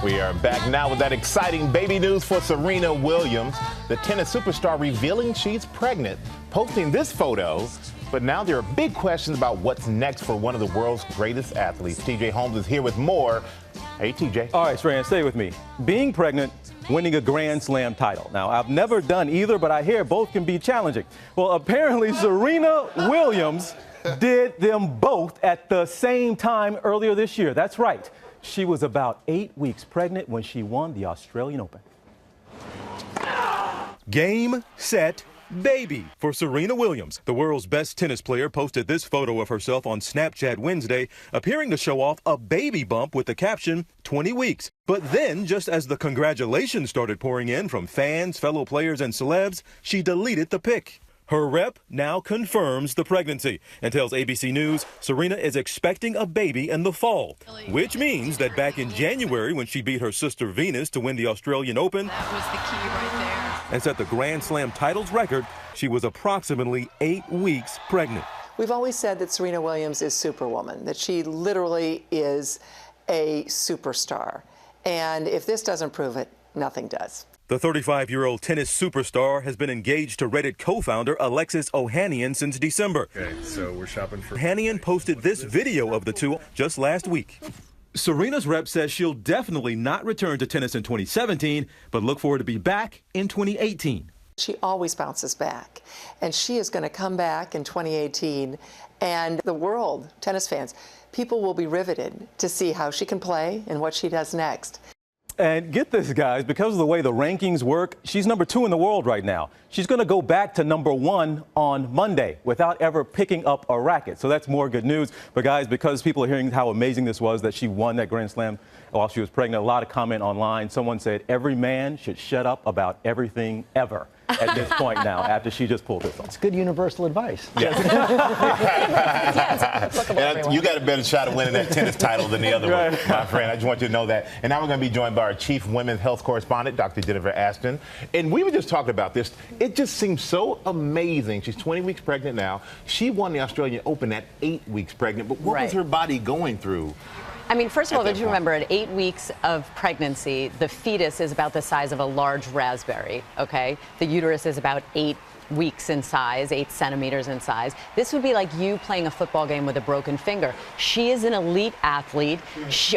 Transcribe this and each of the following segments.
We are back now with that exciting baby news for Serena Williams. The tennis superstar revealing she's pregnant, posting this photo. But now there are big questions about what's next for one of the world's greatest athletes. TJ Holmes is here with more. Hey, TJ. All right, Strahan, stay with me. Being pregnant, winning a Grand Slam title. Now, I've never done either, but I hear both can be challenging. Well, apparently Serena Williams did them both at the same time earlier this year. That's right. She was about 8 weeks pregnant when she won the Australian Open. Game, set, baby for Serena Williams. The world's best tennis player posted this photo of herself on Snapchat Wednesday, appearing to show off a baby bump with the caption, 20 weeks. But then, just as the congratulations started pouring in from fans, fellow players, and celebs, she deleted the pic. Her rep now confirms the pregnancy and tells ABC News Serena is expecting a baby in the fall, which means that back in January when she beat her sister Venus to win the Australian Open, that was the key right there, and set the Grand Slam titles record, she was approximately 8 weeks pregnant. We've always said that Serena Williams is Superwoman, that she literally is a superstar. And if this doesn't prove it, nothing does. The 35-year-old tennis superstar has been engaged to Reddit co-founder Alexis Ohanian since December. Okay, so we're shopping for... Ohanian posted this video of the two just last week. Serena's rep says she'll definitely not return to tennis in 2017, but look for her to be back in 2018. She always bounces back, and she is going to come back in 2018, and the world, tennis fans, people will be riveted to see how she can play and what she does next. And get this, guys, because of the way the rankings work, she's number 2 in the world right now. She's going to go back to number 1 on Monday without ever picking up a racket. So that's more good news. But, guys, because people are hearing how amazing this was that she won that Grand Slam while she was pregnant, a lot of comment online. Someone said every man should shut up about everything ever at this point now after she just pulled this off. It's good universal advice. Yeah. You got a better shot of winning that tennis title than the other one, my friend. I just want you to know that. And now we're going to be joined by our chief women's health correspondent, Dr. Jennifer Ashton. And we were just talking about this. It just seems so amazing. She's 20 weeks pregnant now. She won the Australian Open at 8 weeks pregnant. But what was her body going through? I mean, first of all, did you remember at 8 weeks of pregnancy, the fetus is about the size of a large raspberry, okay? The uterus is about 8 weeks in size, 8 centimeters in size. This would be like you playing a football game with a broken finger. She is an elite athlete.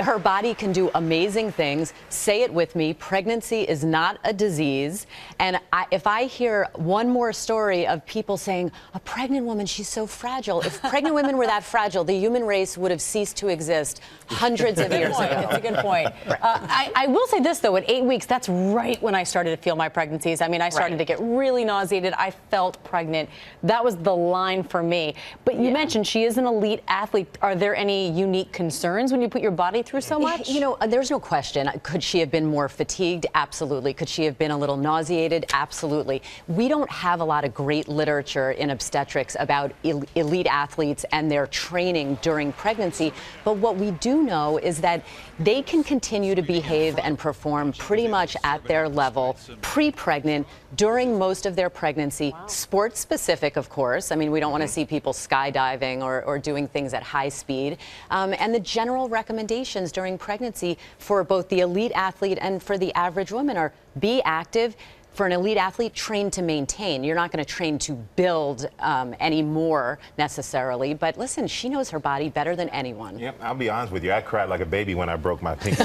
Her body can do amazing things. Say it with me. Pregnancy is not a disease. And if I hear one more story of people saying, a pregnant woman, she's so fragile. If pregnant women were that fragile, the human race would have ceased to exist hundreds of years ago. It's a good point. I will say this, though, at 8 weeks, that's right when I started to feel my pregnancies. I mean, I started to get really nauseated. I felt pregnant. That was the line for me. But you mentioned she is an elite athlete. Are there any unique concerns when you put your body through so much? You know, there's no question. Could she have been more fatigued? Absolutely. Could she have been a little nauseated? Absolutely. We don't have a lot of great literature in obstetrics about elite athletes and their training during pregnancy. But what we do know is that they can continue to behave and perform pretty much at their level pre-pregnant, during most of their pregnancy. Sports specific, of course. I mean, we don't want to see people skydiving or doing things at high speed. And the general recommendations during pregnancy for both the elite athlete and for the average woman are be active. For an elite athlete, train to maintain. You're not going to train to build anymore necessarily. But listen, she knows her body better than anyone. Yep, I'll be honest with you. I cried like a baby when I broke my pinky.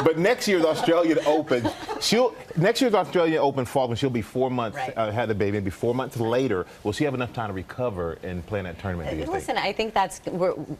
But next year's Australian Open, falls when she'll be 4 months, had the baby, and be 4 months later. Will she have enough time to recover and play in that tournament? Do you think? Listen, I think that's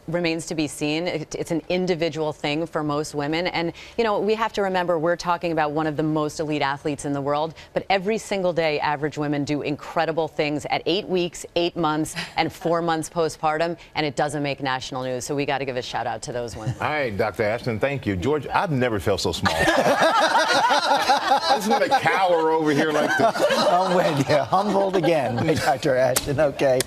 remains to be seen. It's an individual thing for most women. And, you know, we have to remember we're talking about one of the most elite athletes in the world, but every single day average women do incredible things at 8 weeks, 8 months, and 4 months postpartum, and it doesn't make national news. So we got to give a shout out to those women. All right, Dr. Ashton, thank you. George, I've never felt so small. I just want to cower over here like this. I'm with you. Humbled again by Dr. Ashton. Okay.